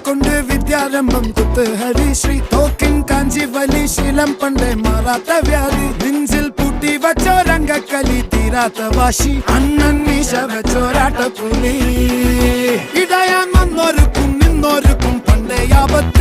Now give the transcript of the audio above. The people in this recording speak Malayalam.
കൊണ്ട് വിദ്യാരംഭം കുത്ത് ഹരിശ്രീ തോക്കിൻ കാഞ്ചി വലി ശീലം പണ്ടേ മാറാത്ത വ്യാധി നെഞ്ചിൽ പൂട്ടി വച്ചോരംഗക്കലി തീരാത്ത വാശി അണ്ണൻ മീശ വെച്ചോരാട്ട പുലി ഇടയാൻ വന്നോർക്കും നിന്നോർക്കും പണ്ടേ ആപത്ത്